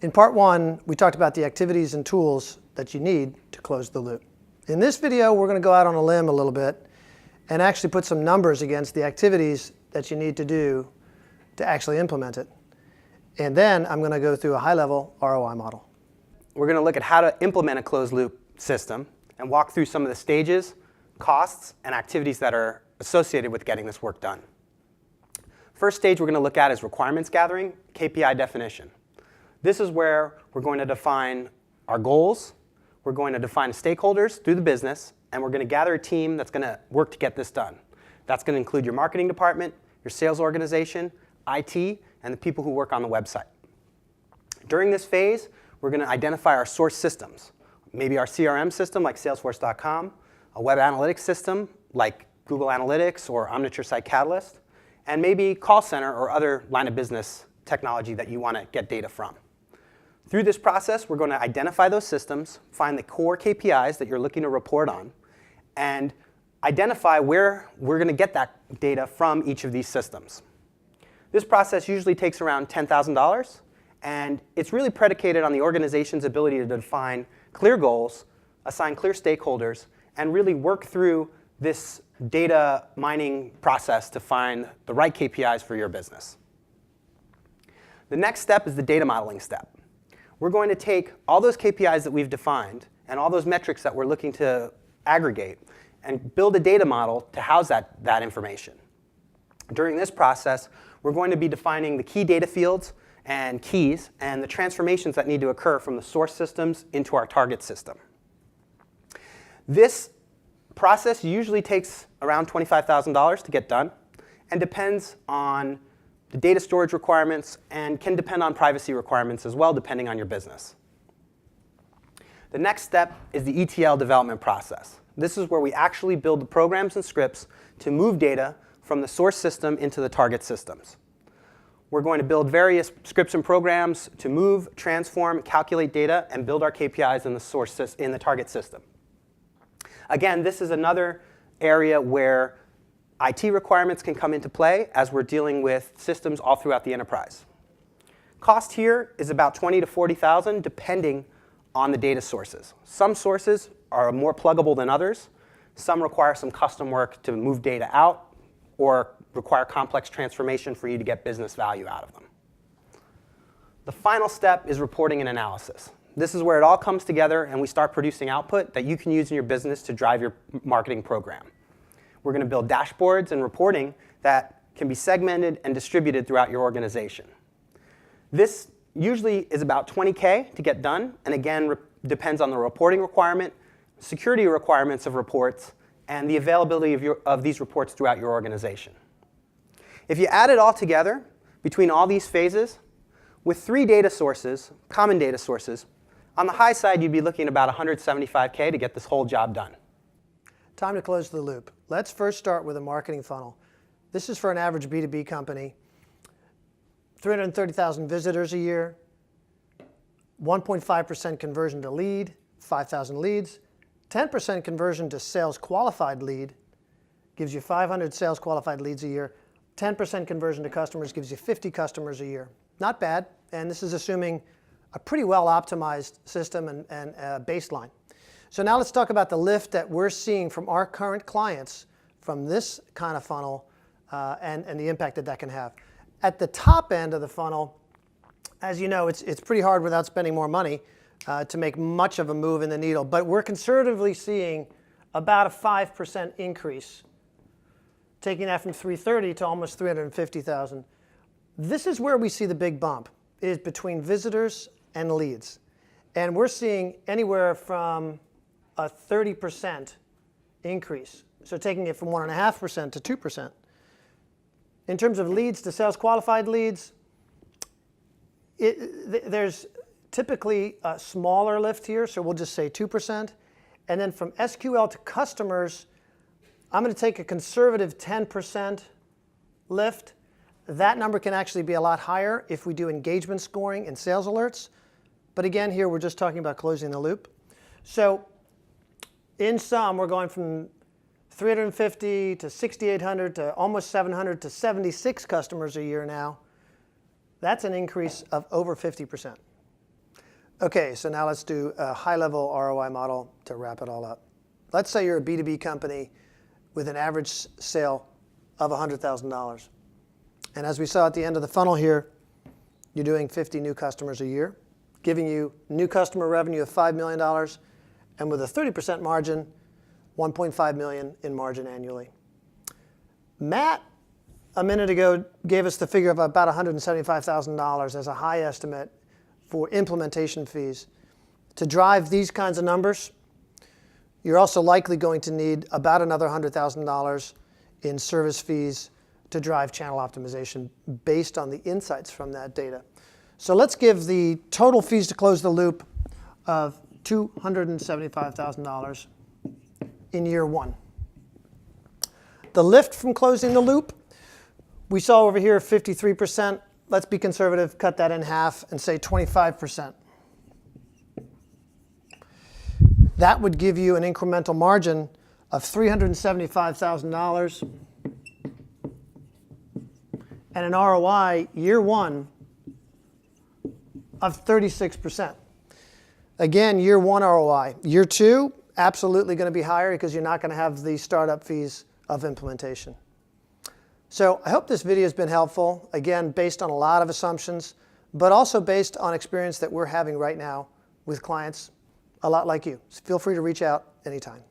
In part one, we talked about the activities and tools that you need to close the loop. In this video, we're going to go out on a limb a little bit and actually put some numbers against the activities that you need to do to actually implement it. And then I'm going to go through a high-level ROI model. We're going to look at how to implement a closed-loop system and walk through some of the stages, costs, and activities that are associated with getting this work done. First stage we're going to look at is requirements gathering, KPI definition. This is where we're going to define our goals, we're going to define stakeholders through the business, and we're going to gather a team that's going to work to get this done. That's going to include your marketing department, your sales organization, IT, and the people who work on the website. During this phase, we're going to identify our source systems, maybe our CRM system like Salesforce.com, a web analytics system like Google Analytics or Omniture Site Catalyst, and maybe call center or other line of business technology that you want to get data from. Through this process, we're going to identify those systems, find the core KPIs that you're looking to report on, and identify where we're going to get that data from each of these systems. This process usually takes around $10,000, and it's really predicated on the organization's ability to define clear goals, assign clear stakeholders, and really work through this data mining process to find the right KPIs for your business. The next step is the data modeling step. We're going to take all those KPIs that we've defined and all those metrics that we're looking to aggregate and build a data model to house that information. During this process, we're going to be defining the key data fields and keys and the transformations that need to occur from the source systems into our target system. This process usually takes around $25,000 to get done and depends on the data storage requirements and can depend on privacy requirements as well, depending on your business. The next step is the ETL development process. This is where we actually build the programs and scripts to move data from the source system into the target systems. We're going to build various scripts and programs to move, transform, calculate data, and build our KPIs in the target system. Again, this is another area where IT requirements can come into play as we're dealing with systems all throughout the enterprise. Cost here is about $20,000 to $40,000 depending on the data sources. Some sources are more pluggable than others. Some require some custom work to move data out or require complex transformation for you to get business value out of them. The final step is reporting and analysis. This is where it all comes together and we start producing output that you can use in your business to drive your marketing program. We're going to build dashboards and reporting that can be segmented and distributed throughout your organization. This usually is about $20K to get done, and again, depends on the reporting requirement, security requirements of reports, and the availability of these reports throughout your organization. If you add it all together, between all these phases, with 3 data sources, common data sources, on the high side, you'd be looking at about $175K to get this whole job done. Time to close the loop. Let's first start with a marketing funnel. This is for an average B2B company. 330,000 visitors a year, 1.5% conversion to lead, 5,000 leads, 10% conversion to sales qualified lead gives you 500 sales qualified leads a year, 10% conversion to customers gives you 50 customers a year. Not bad, and this is assuming a pretty well optimized system and baseline. So now let's talk about the lift that we're seeing from our current clients from this kind of funnel and the impact that that can have. At the top end of the funnel, as you know, it's pretty hard without spending more money to make much of a move in the needle. But we're conservatively seeing about a 5% increase, taking that from 330 to almost 350,000. This is where we see the big bump, is between visitors and leads. And we're seeing anywhere from a 30% increase, so taking it from 1.5% to 2%. In terms of leads to sales qualified leads, there's typically a smaller lift here, so we'll just say 2%. And then from SQL to customers, I'm going to take a conservative 10% lift. That number can actually be a lot higher if we do engagement scoring and sales alerts. But again, here we're just talking about closing the loop. So in sum, we're going from 350 to 6,800 to almost 700 to 76 customers a year now. That's an increase of over 50%. Okay, so now let's do a high-level ROI model to wrap it all up. Let's say you're a B2B company with an average sale of $100,000. And as we saw at the end of the funnel here, you're doing 50 new customers a year, giving you new customer revenue of $5 million, and with a 30% margin, $1.5 million in margin annually. Matt, a minute ago, gave us the figure of about $175,000 as a high estimate for implementation fees. To drive these kinds of numbers, you're also likely going to need about another $100,000 in service fees to drive channel optimization based on the insights from that data. So let's give the total fees to close the loop of $275,000 in year one. The lift from closing the loop, we saw over here 53%. Let's be conservative, cut that in half, and say 25%. That would give you an incremental margin of $375,000 and an ROI year one of 36%. Again, year one ROI. Year two, absolutely going to be higher because you're not going to have the startup fees of implementation. So I hope this video has been helpful, again, based on a lot of assumptions, but also based on experience that we're having right now with clients a lot like you. So feel free to reach out anytime.